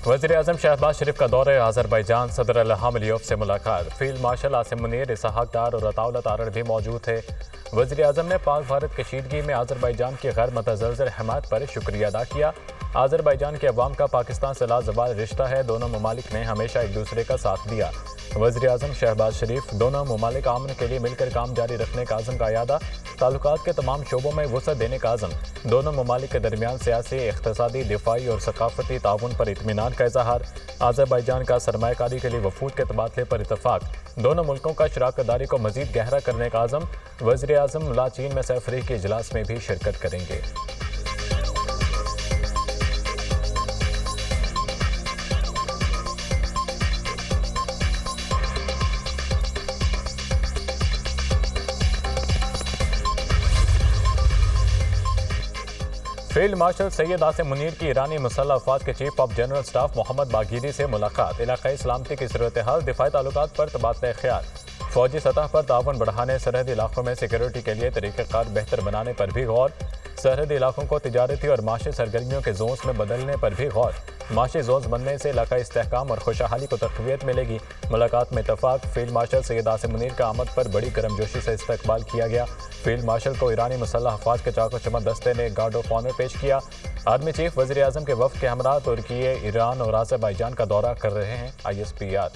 वज़ीर-ए-आज़म शहबाज शरीफ का दौरे आज़रबाईजान, सदर इल्हाम अलीयव से मुलाकात। फील्ड मार्शल आसिम मुनीर, इसहाक डार और अताउल्ला तारड़ भी मौजूद थे। वज़ीर-ए-आज़म ने पाक भारत कशीदगी में आज़रबाईजान की गैर मुतज़लज़ल हिमायत पर शुक्रिया अदा किया। आज़रबाईजान के अवाम का पाकिस्तान से लाज़वाल रिश्ता है, दोनों ममालिक ने हमेशा एक दूसरे का साथ दिया। वज़ीर-ए-आज़म शहबाज शरीफ दोनों ममालिक अमन के लिए मिलकर काम जारी रखने का आज़म का यादा, ताल्लुकात के तमाम शोबों में वसअत देने का आज़म, दोनों ममालिक के दरमियान सियासी, इक़्तिसादी, दिफाई और सकाफती ताउन पर इत्मीनान का इज़हार। आज़रबाईजान का सरमायाकारी के लिए वफूद के तबादले पर इतफाक, दोनों मुल्कों का शराकतदारी को मज़ीद गहरा करने का आज़म। वज़ीर-ए-आज़म लाचीन में सैफरी के इजलास में भी शिरकत करेंगे। फील्ड मार्शल सैयद आसिम मुनीर की ईरानी मुसल्लह अफवाज के chief of general staff Mohammad Bagheri से मुलाकात। इलाकाई सलामती की सूरत हाल, दिफाई ताल्लुकात पर तबादला ख्याल, फौजी सतह पर ताउन बढ़ाने, सरहदी इलाकों में सिक्योरिटी के लिए तरीक़ेकार बेहतर बनाने पर भी गौर, सरहदी इलाकों को तिजारती और माशी सरगर्मियों के जोन्स में बदलने पर भी गौर। माशी जोन्स बनने से इलाकाई इस्तेहकाम और खुशहाली को तक़वियत मिलेगी। मुलाकात में इत्तफाक। फील्ड मार्शल सैयद आसिम मुनीर का आमद पर बड़ी गर्मजोशी से इस्तकबाल किया गया। फील्ड मार्शल को ईरानी मुसल्लह अफवाज के चाको चमक दस्ते ने गार्ड ऑफ ऑनर पेश किया। आर्मी चीफ वज़ीर-ए-आज़म के वफ़द के हमरा तुर्की, ईरान और आज़रबाईजान का दौरा कर रहे हैं। ISPR।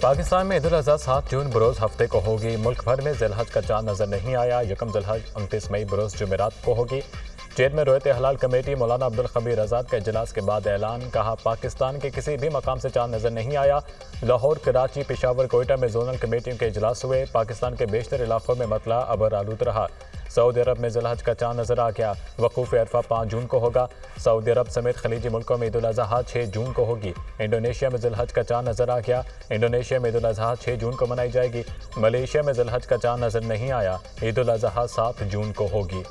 पाकिस्तान में ईद-उल-अज़हा 7 जून बरोज़ हफ्ते को होगी। मुल्क भर में ज़िलहज का चांद नजर नहीं आया। यकम ज़िलहज 29 मई बरोज़ जुमेरात को होगी। जेल में रोयत हलाल कमेटी मौलाना अब्दुल खबीर आज़ाद के इजलास के बाद ऐलान, कहा पाकिस्तान के किसी भी मकाम से चांद नजर नहीं आया। लाहौर, कराची, पेशावर, कोयटा में जोनल कमेटियों के इजलास हुए। पाकिस्तान के बेशतर इलाकों में मतला अबर आलूद रहा। सऊदी अरब में ज़िलहज का चांद नजर आ गया। वकूफ़ अरफा 5 जून को होगा। सऊदी अरब समेत खलीजी मुल्कों में ईद-उल-अज़हा 6 जून को होगी। इंडोनेशिया में ज़िलहज का चांद नजर आ गया। इंडोनेशिया में ईद-उल-अज़हा 6 जून को मनाई जाएगी। मलेशिया में ज़िलहज का चांद नजर नहीं आया। ईद-उल-अज़हा 7 जून को होगी।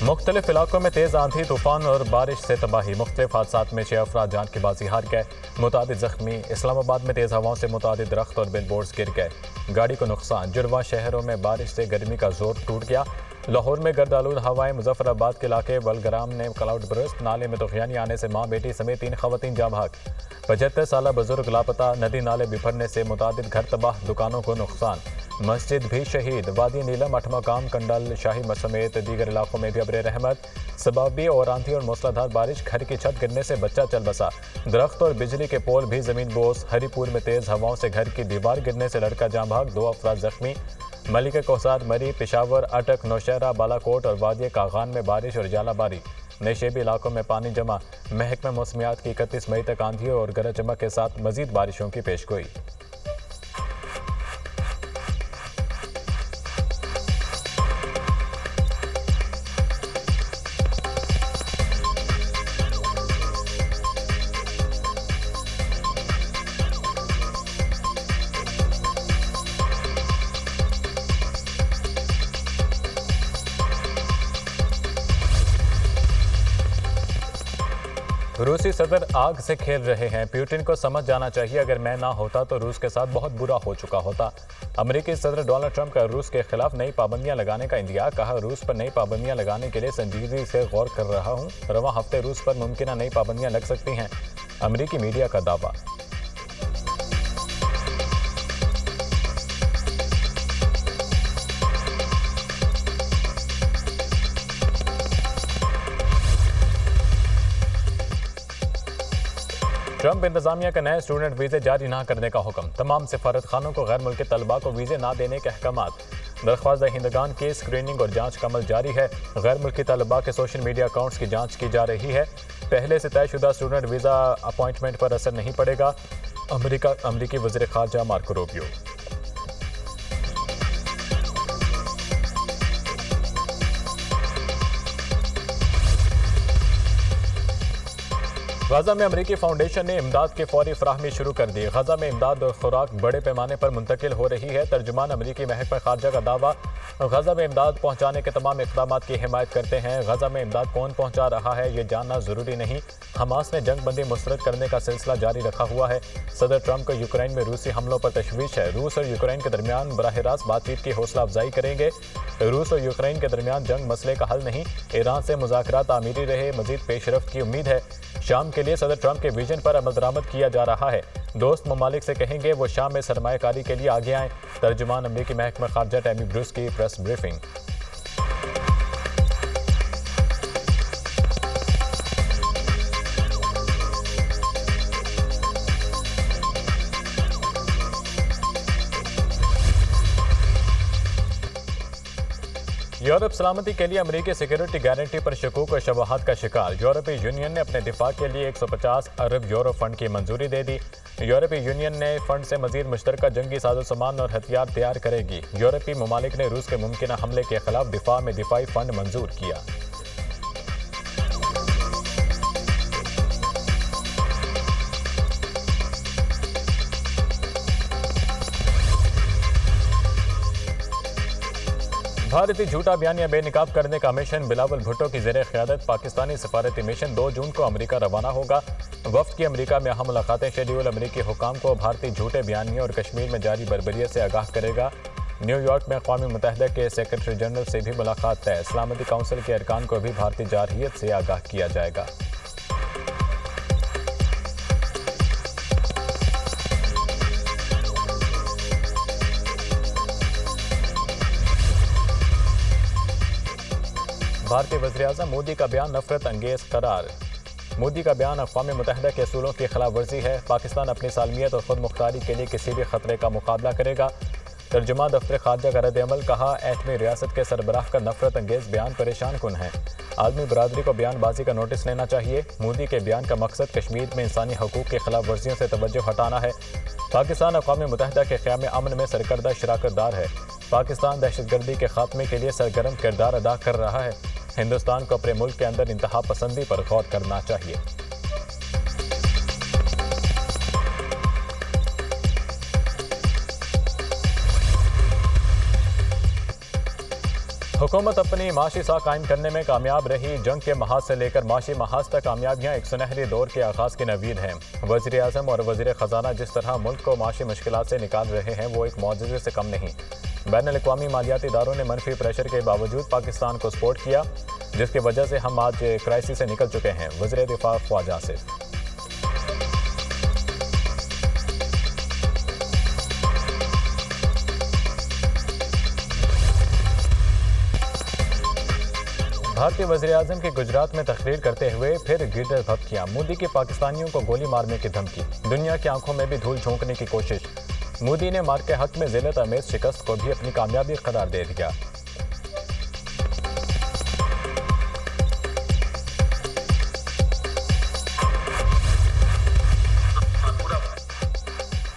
मुख्तलिफ इलाकों में तेज़ आंधी, तूफान और बारिश से तबाही। मुख्तलिफ हादसात में 6 अफराद जान की बाजी हार गए, मुतादिद जख्मी। इस्लामाबाद में तेज़ हवाओं से मुतादिद दरख्त और बिल बोर्ड्स गिर गए, गाड़ी को नुकसान। जुड़वा शहरों में बारिश से गर्मी का जोर टूट गया। लाहौर में गर्दालूद हवाएं। मुजफ्फराबाद के इलाके बलग्राम ने क्लाउड बरस्ट, नाले में तूफ़ानी आने से माँ बेटी समेत 3 खवातीन जाँ भाग। 75 साल बुजुर्ग लापता। नदी नाले बिफरने से मुतादिद घर तबाह, दुकानों को नुकसान। मस्जिद भी शहीद। वादी नीलम, 8 मकाम, कंडल, शाही समेत दीगर इलाकों में भी अब्र रहमत। सबाबी और आंधी और मूसलाधार बारिश, घर की छत गिरने से बच्चा चल बसा। दरख्त और बिजली के पोल भी जमीन बोस। हरीपुर में तेज़ हवाओं से घर की दीवार गिरने से लड़का जाँ भाग, 2 अफराद जख्मी। मलिक कोसार, मरी, पेशावर, अटक, नौशहरा, बालाकोट और वादी कागान में बारिश और जालाबारी। नशेबी इलाकों में पानी जमा। महकमा मौसमियात की 31 मई तक आंधी और गरज चमक के साथ मजीद बारिशों की पेशगोई। रूसी सदर आग से खेल रहे हैं। पुतिन को समझ जाना चाहिए, अगर मैं ना होता तो रूस के साथ बहुत बुरा हो चुका होता। अमेरिकी सदर डोनाल्ड ट्रंप का रूस के खिलाफ नई पाबंदियां लगाने का इंदिया। कहा रूस पर नई पाबंदियां लगाने के लिए संजीदगी से गौर कर रहा हूं। रवां हफ्ते रूस पर मुमकिन नई पाबंदियां लग सकती हैं, अमेरिकी मीडिया का दावा। ट्रंप इंतजामिया का नए स्टूडेंट वीज़े जारी ना करने का हुक्म। तमाम सिफारत खानों को गैर मुल्की तलबा को वीज़े ना देने के अहकामात। दरख्वास्त दहिंदगान की स्क्रीनिंग और जांच का अमल जारी है। गैर मुल्की तलबा के सोशल मीडिया अकाउंट्स की जांच की जा रही है। पहले से तयशुदा स्टूडेंट वीज़ा अपॉइंटमेंट पर असर नहीं पड़ेगा। अमरीकी वज़ीर ख़ारजा मार्को रूबियो। गजा में अमरीकी फाउंडेशन ने इमदाद की फौरी फराहमी शुरू कर दी। गजा में इमदाद और खुराक बड़े पैमाने पर मुंतकिल हो रही है। तर्जुमान अमरीकी महकमा खारजा का दावा, गजा में इमदाद पहुंचाने के तमाम इक़दामात की हिमायत करते हैं। गजा में इमदाद कौन पहुंचा रहा है ये जानना जरूरी नहीं। हमास ने जंग बंदी मुस्तरद करने का सिलसिला जारी रखा हुआ है। सदर ट्रंप को यूक्रेन में रूसी हमलों पर तशवीश है। रूस और यूक्रेन के दरमियान बराह रास्त बातचीत की हौसला अफजाई करेंगे। रूस और यूक्रेन के दरमियान जंग मसले का हल नहीं, ईरान से मुज़ाकरात तामीरी रहे, मजीद पेशरफ्त की उम्मीद है। शाम के लिए सदर ट्रंप के विजन पर अमल दरामद किया जा रहा है। दोस्त ममालिक से कहेंगे वो शाम में सरमायाकारी के लिए आगे आएँ। तर्जुमान अमरीकी महकमा खारजा टैमी ब्रूस की प्रेस ब्रीफिंग। यूरोप सलामती के लिए अमरीकी सिक्योरिटी गारंटी पर शकूक और शबहात का शिकार। यूरोपीय यूनियन ने अपने दिफा के लिए 150 अरब यूरो फंड की मंजूरी दे दी। यूरोपीय यूनियन ने फंड से मजीद मुश्तरका जंगी साजो सामान और हथियार तैयार करेगी। यूरोपीय ममालिक ने रूस के मुमकिन हमले के खिलाफ दिफा में दिफाई फंड मंजूर किया। भारतीय झूठा बयानिया बेनकाब करने का मिशन बिलावल भुट्टो की ज़ेरे क़यादत पाकिस्तानी सफारती मिशन 2 जून को अमरीका रवाना होगा। वफ्द की अमरीका में अहम मुलाकातें शेड्यूल अमरीकी हुकाम को भारतीय झूठे बयानियों और कश्मीर में जारी बर्बरियत से आगाह करेगा। न्यूयॉर्क में अक़वाम मुत्तहिदा के सेक्रेटरी जनरल से भी मुलाकात तय। सलामती काउंसिल के अरकान को भी भारतीय जारहियत से आगाह किया जाएगा। भारतीय वज़ीर-ए-आज़म मोदी का बयान नफरत अंगेज करार। मोदी का बयान अक़वाम मुत्तहिदा के असूलों की खिलाफ वर्जी है। पाकिस्तान अपनी सालमियत और खुद मुख्तारी के लिए किसी भी खतरे का मुकाबला करेगा। तर्जुमा दफ्तर खारजा का रद्द-ए-अमल, कहा एटमी रियासत के सरबराह का नफरत अंगेज बयान परेशान कुन है। आलमी बरादरी को बयानबाजी का नोटिस लेना चाहिए। मोदी के बयान का मकसद कश्मीर में इंसानी हकूक़ की खिलाफ वर्जियों से तवज्जो हटाना है। पाकिस्तान अक़वाम मुत्तहिदा के क़याम अमन में सरकर्दा शराकतदार है। पाकिस्तान दहशतगर्दी के खात्मे के लिए सरगर्म किरदार अदा कर रहा है। हिंदुस्तान को अपने मुल्क के अंदर इंतहा पसंदी पर गौर करना चाहिए। हुकूमत अपनी माशी साख कायम करने में कामयाब रही। जंग के महाज से लेकर माशी महाज तक कामयाबियाँ एक सुनहरी दौर के आगाज़ की नवीद हैं। वज़ीर आज़म और वज़ीर ख़जाना जिस तरह मुल्क को माशी मुश्किलात से निकाल रहे हैं वो एक मौजज़े से कम नहीं। बैनुल-अक़वामी मालियाती इदारों ने मनफी प्रेशर के बावजूद पाकिस्तान को सपोर्ट किया, जिसकी वजह से हम आज क्राइसिस से निकल चुके हैं। वज़ीर दिफा ख्वाजा आसिफ। भारतीय वज़ीर-ए-आज़म की गुजरात में तकरीर करते हुए फिर गिरदर भपकियां। मोदी की पाकिस्तानियों को गोली मारने की धमकी, दुनिया की आंखों में भी धूल झोंकने की कोशिश। मोदी ने मार के हक में ज़िल्लत आमेज शिकस्त को भी अपनी कामयाबी करार दे दिया।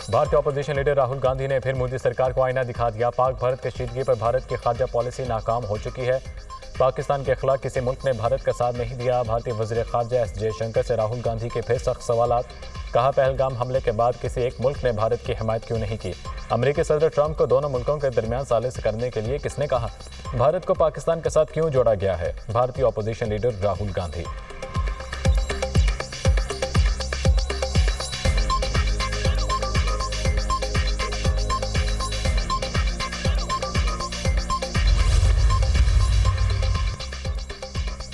भारतीय अपोजिशन लीडर राहुल गांधी ने फिर मोदी सरकार को आईना दिखा दिया। पाक भारत कशीदगी पर भारत की खारजा पॉलिसी नाकाम हो चुकी है। पाकिस्तान के खिलाफ किसी मुल्क ने भारत का साथ नहीं दिया। भारतीय वज़ीर खारजा एस जयशंकर से राहुल गांधी के फिर सख्त सवालात। कहा पहलगाम हमले के बाद किसी एक मुल्क ने भारत की हिमायत क्यों नहीं की। अमेरिकी सदर ट्रंप को दोनों मुल्कों के दरमियान सालिस करने के लिए किसने कहा। भारत को पाकिस्तान के साथ क्यों जोड़ा गया है। भारतीय अपोजिशन लीडर राहुल गांधी।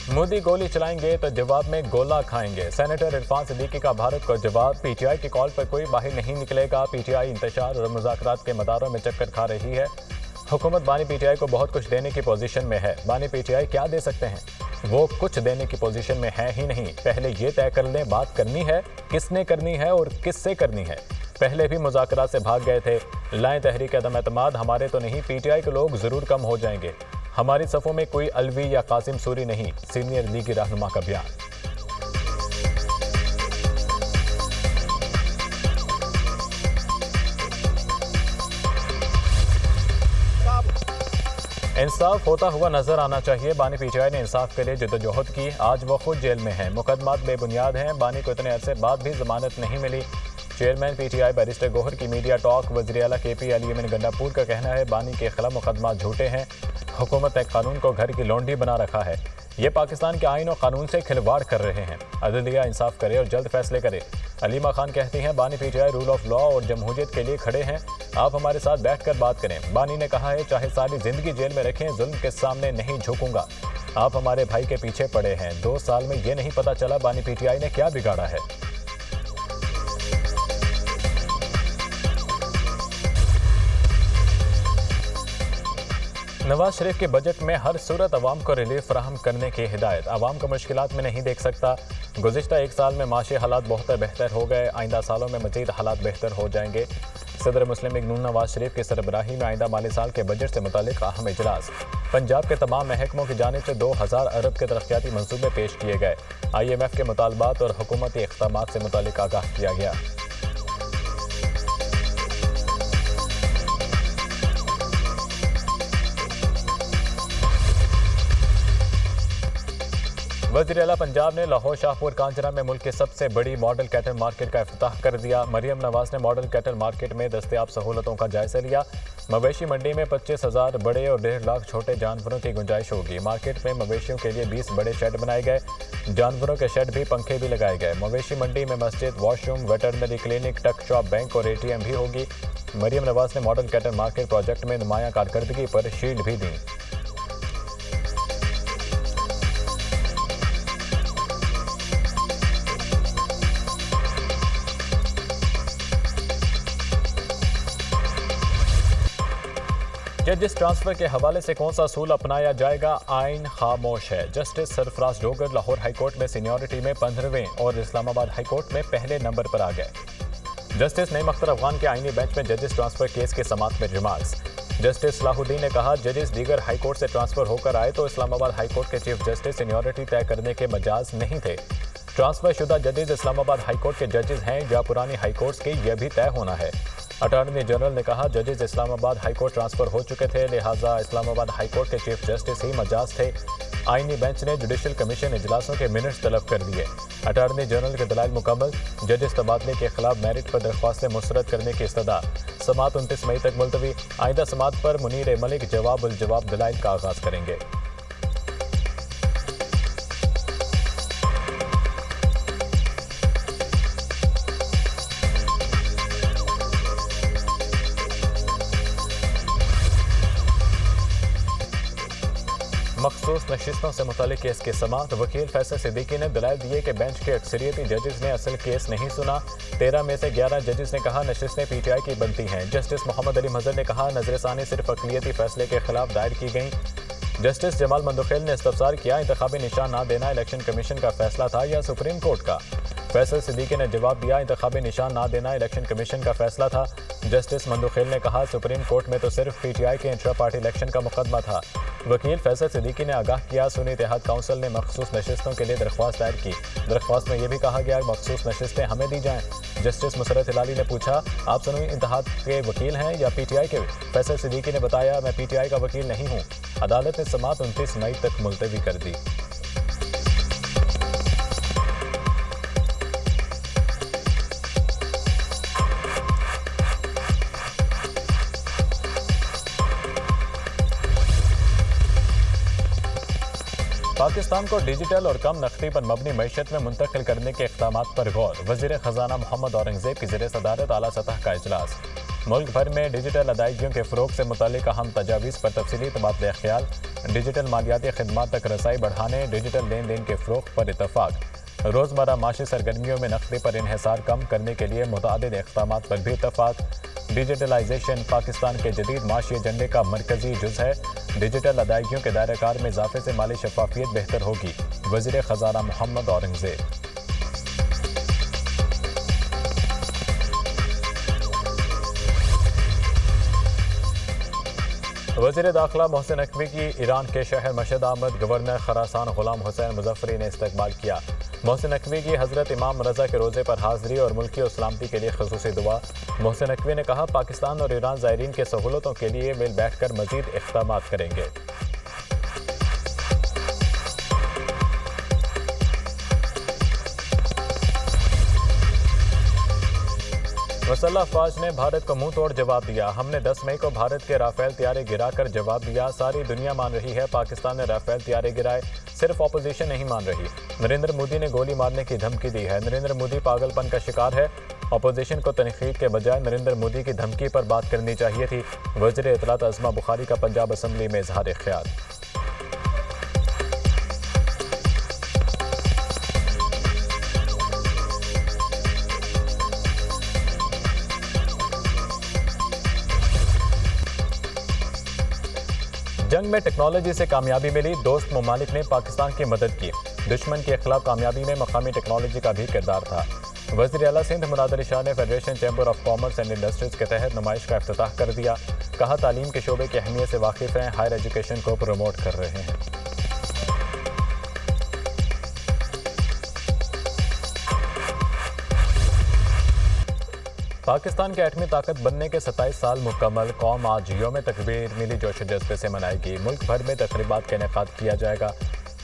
मोदी गोली चलाएंगे तो जवाब में गोला खाएंगे। सेनेटर इरफान सिद्दीकी का भारत को जवाब। पीटीआई की कॉल पर कोई बाहर नहीं निकलेगा। पीटीआई इंतशार और मुज़ाकरात के मदारों में चक्कर खा रही है। हुकूमत बानी पीटीआई को बहुत कुछ देने की पोजीशन में है। बानी पीटीआई क्या दे सकते हैं, वो कुछ देने की पोजीशन में है ही नहीं। पहले ये तय कर लें बात करनी है, किसने करनी है और किससे करनी है। पहले भी मुज़ाकरात से भाग गए थे। लाएं तहरीक अदम एतमाद, हमारे तो नहीं पीटीआई के लोग ज़रूर कम हो जाएंगे। हमारी सफ़ों में कोई अलवी या कासिम सूरी नहीं। सीनियर लीगी रहनुमा का बयान। इंसाफ होता हुआ नजर आना चाहिए। बानी पीटीआई ने इंसाफ के लिए जद्दोजहद की। आज वो खुद जेल में हैं। मुकदमात बेबुनियाद हैं। बानी को इतने अरसे बाद भी जमानत नहीं मिली। चेयरमैन पीटीआई बैरिस्टर गोहर की मीडिया टॉक। वज़ीर आला केपी अली यमन गंडापुर का कहना है बानी के खिलाफ मुकदमात झूठे हैं। हुकूमत ने कानून को घर की लौंडी बना रखा है। ये पाकिस्तान के आइन और कानून से खिलवाड़ कर रहे हैं। अदलिया इंसाफ करे और जल्द फैसले करे। अलीमा खान कहती हैं बानी पीटीआई रूल ऑफ लॉ और जमहूरियत के लिए खड़े हैं। आप हमारे साथ बैठकर बात करें। बानी ने कहा है चाहे सारी जिंदगी जेल में रखें, जुल्म के सामने नहीं झुकूंगा। आप हमारे भाई के पीछे पड़े हैं। 2 साल में ये नहीं पता चला बानी पीटीआई ने क्या बिगाड़ा है। नवाज शरीफ के बजट में हर सूरत अवाम को रिलीफ फराहम करने की हिदायत। अवाम को मुश्किलात में नहीं देख सकता। गुज़िश्ता 1 साल में माशी हालात बहुत बेहतर हो गए। आइंदा सालों में मज़ीद हालात बेहतर हो जाएंगे। सदर मुस्लिम लीग नून नवाज शरीफ की सरबराही में आइंदा माली साल के बजट से मुतालिक अहम इजलास। पंजाब के तमाम महकमों की जानिब से 2000 अरब के तरक्याती मंसूबे पेश किए गए। IMF के मुतालबात और हुकूमती इक़दामात से मुतालिक आगाह किया गया। वज़ीर आला पंजाब ने लाहौर शाहपुर कांजरा में मुल्क की सबसे बड़ी मॉडल कैटल मार्केट का इफ्तिताह कर दिया। मरियम नवाज ने मॉडल कैटल मार्केट में दस्तयाब सहूलतों का जायजा लिया। मवेशी मंडी में 25,000 बड़े और 1.5 लाख छोटे जानवरों की गुंजाइश होगी। मार्केट में मवेशियों के लिए 20 बड़े शेड बनाए गए। जानवरों के शेड भी, पंखे भी लगाए गए। मवेशी मंडी में मस्जिद, वॉशरूम, वेटरनरी क्लिनिक, टक शॉप, बैंक और ATM भी होगी। मरियम नवाज ने मॉडल कैटल मार्केट प्रोजेक्ट में नुमायां कारकर्दगी पर शील्ड भी दी। जजिस ट्रांसफर के हवाले से कौन सा असूल अपनाया जाएगा, आइन खामोश है। जस्टिस सरफराज डोगर लाहौर हाईकोर्ट में सीनियरिटी में 15वें और इस्लामाबाद हाईकोर्ट में पहले नंबर पर आ गए। जस्टिस नईम अख्तर अफगान के आइनी बेंच में जजिस ट्रांसफर केस के समाअत में रिमार्क्स। जस्टिस सलाहुद्दीन ने कहा जजिस दीगर हाईकोर्ट से ट्रांसफर होकर आए तो इस्लामाबाद हाईकोर्ट के चीफ जस्टिस सीनियरिटी तय करने के मजाज नहीं थे। ट्रांसफर शुदा जजेस इस्लामाबाद हाईकोर्ट के जजेस हैं या पुरानी हाईकोर्ट के, यह भी तय होना है। अटॉर्नी जनरल ने कहा जजेस इस्लामाबाद हाईकोर्ट ट्रांसफर हो चुके थे, लिहाजा इस्लामाबाद हाईकोर्ट के चीफ जस्टिस ही मजाज थे। आईनी बेंच ने जुडिशल कमीशन इजलासों के मिनट्स तलब कर दिए। अटॉर्नी जनरल के दलाइल मुकम्मल। जजेस तबादले के खिलाफ मेरिट पर दरख्वास्तें मुस्तरद करने की इस्तदा। समाअत 29 मई तक मुलतवी। आइंदा समाअत पर मुनीर मलिक जवाब उल जवाब दलाइल का आगाज करेंगे। मखसूस नशिस्तों से मुतालिक केस के समाअत। वकील फैसल सिद्दीकी ने दलाइल दिए कि बेंच के अक्सरियती जजेस ने असल केस नहीं सुना। 13 में से 11 जजेस ने कहा नशिस्तें PTI की बनती हैं। जस्टिस मोहम्मद अली मजहर ने कहा नजरसानी सिर्फ अक़लियती फैसले के खिलाफ दायर की गई। जस्टिस जमाल मंदोखेल ने इस्तफसार किया इंतखाबी निशान ना देना इलेक्शन कमीशन का फैसला था या सुप्रीम कोर्ट का। फैसल सिद्दीकी ने जवाब दिया इंतखाबी निशान ना देना इलेक्शन कमीशन का फैसला था। जस्टिस मंदोखेल ने कहा सुप्रीम कोर्ट में तो सिर्फ PTI के इंट्रा पार्टी इलेक्शन का मुकदमा था। वकील फैसल सिद्दीकी ने आगाह किया सुन्नी इत्तेहाद काउंसिल ने मखसूस नशिस्तों के लिए दरख्वास्त दायर की। दरख्वास्त में यह भी कहा गया मखसूस नशिस्तें हमें दी जाएं। जस्टिस मुसरत हिलाली ने पूछा आप सुन्नी इत्तेहाद के वकील हैं या PTI के? फैसल सिद्दीकी ने बताया मैं PTI का वकील नहीं हूँ। अदालत ने समाअत 29 मई तक मुलतवी कर दी। पाकिस्तान को डिजिटल और कम नकदी पर मबनी मईशत में मुंतकिल करने के इक़दामात पर गौर। वज़ीर ख़जाना मोहम्मद औरंगज़ेब की ज़ेर सदारत आला सतह का इजलास। मुल्क भर में डिजिटल अदायगियों के फ़रोग़ से मुतालिक अहम तजावीज़ पर तफसीली तबादला ख्याल। डिजिटल मालियाती खिदमात तक रसाई बढ़ाने, डिजिटल लेन देन के फ़रोग़ पर इत्तफ़ाक़। रोज़मर्रा माशी सरगर्मियों में नकदी पर इन्हिसार कम करने के लिए मुतअद्दिद इक़दामात पर भी इत्तफ़ाक़। डिजिटलाइजेशन पाकिस्तान के जदीद माशी एजेंडे का मरकजी जुज़ है। डिजिटल अदायगियों के दायराकार में इजाफे से माली शफाफियत बेहतर होगी। वज़ीर ख़जाना मोहम्मद औरंगज़ेब। वज़ीर दाखिला मोहसिन नकवी की ईरान के शहर मशहद आमद। गवर्नर खरासान गुलाम हुसैन मुज़फ़्फ़री ने इस्तकबाल किया। मोहसिन नकवी की हज़रत इमाम रज़ा के रोज़े पर हाज़िरी और मुल्की और सलामती के लिए ख़ुसूसी दुआ। मोहसिन नकवी ने कहा, पाकिस्तान और ईरान ज़ायरीन के सहूलतों के लिए मिल बैठकर मज़ीद इक़दाम करेंगे। मुसल्लह अफ़वाज ने भारत को मुंह तोड़ जवाब दिया। हमने 10 मई को भारत के राफेल तैयारे गिराकर जवाब दिया। सारी दुनिया मान रही है पाकिस्तान ने राफेल तैयारे गिराए, सिर्फ अपोजिशन नहीं मान रही। नरेंद्र मोदी ने गोली मारने की धमकी दी है। नरेंद्र मोदी पागलपन का शिकार है। अपोजिशन को तनकीद के बजाय नरेंद्र मोदी की धमकी पर बात करनी चाहिए थी। वज़ीर इत्तलात अज़मा बुखारी का पंजाब असम्बली में इजहार ख्याल। जंग में टेक्नोलॉजी से कामयाबी मिली, दोस्त ममालिक ने पाकिस्तान की मदद की। दुश्मन के खिलाफ कामयाबी में मकामी टेक्नोलॉजी का भी किरदार था। वज़ीर आला सिंध मुराद अली शाह ने federation chamber of commerce and industries के तहत नुमाइश का इफ्तिताह कर दिया। कहा, तालीम के शोबे की अहमियत से वाकिफ़ हैं, हायर एजुकेशन को प्रमोट कर रहे हैं। पाकिस्तान के एटमी ताकत बनने के 27 साल मुकम्मल। कौम आज यौम तकबीर मिली जोश जज्बे से मनाएगी। मुल्क भर में तकरीबात का इनेकाद किया जाएगा।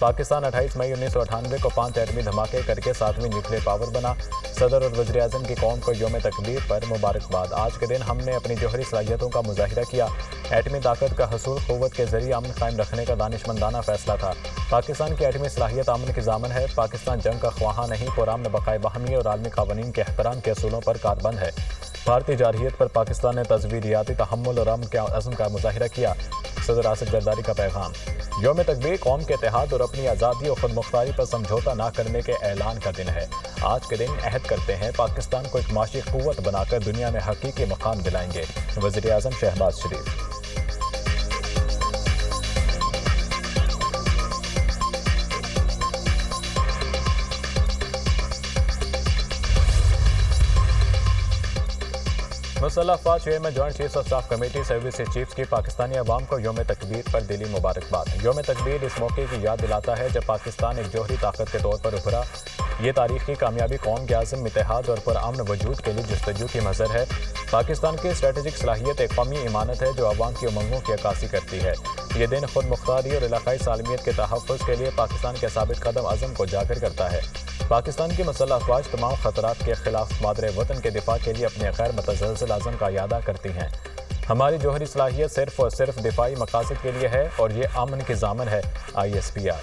पाकिस्तान 28 मई 1998 को 5 एटमी धमाके करके 7वीं न्यूक्लियर पावर बना। सदर और वज़ीर आज़म की कौम को यौम तकबीर पर मुबारकबाद। आज के दिन हमने अपनी जौहरी सलाहियतों का मुजाहिरा किया। एटमी ताकत का हसूल क़ुव्वत के ज़रिए अमन कायम रखने का दानिशमंदाना फैसला था। पाकिस्तान की एटमी सलाहियत अमन की ज़ामन है। पाकिस्तान जंग का ख्वाहा नहीं, पुरअमन बक़ाए बाहमी और आलमी क़वानीन के एहतराम के असूलों पर कारबंद है। भारतीय जारहियत पर पाकिस्तान ने तज़वीरियाती तहम्मुल और अमन के अज़्म का मुजाहिरा किया। सदर आसिफ जरदारी का पैगाम। यौम तकबीर कौम के इत्तेहाद और अपनी आज़ादी और खुद मुख्तारी पर समझौता न करने के ऐलान का दिन है। आज के दिन अहद करते हैं पाकिस्तान को एक माशी क़ुव्वत बनाकर दुनिया में हकीकी मकाम दिलाएंगे। वज़ीर आज़म शहबाज शरीफ। मुसल्लह अफ़वाज में joint chiefs of staff committee services chiefs की पाकिस्तानी अवाम को यौम तकबीर पर दिली मुबारकबाद। यौम तकबीर इस मौके की याद दिलाता है जब पाकिस्तान एक जौहरी ताकत के तौर पर उभरा। ये तारीखी कामयाबी कौम के आज़म, इत्तेहाद और पुरअमन वजूद के लिए जस्तजू की मज़हर है। पाकिस्तान की स्ट्रेटेजिक सलाहियत एक कौमी इमानत है जो अवाम की उमंगों की अक्कासी करती है। ये दिन खुद मुख्तारी और इलाकाई सालमियत के तहफ़्फ़ुज़ के लिए पाकिस्तान के साबित कदम अज़म को जाकर करता है। पाकिस्तान की मुसल्लह अफ़वाज तमाम ख़तरात के खिलाफ मादरे वतन के दिफा के लिए अपने गैर मुतज़लज़िल आज़म का यादा करती हैं। हमारी जौहरी सलाहियत सिर्फ़ और सिर्फ दिफाई मकासद के लिए है और ये अमन की ज़ामन है। ISPR।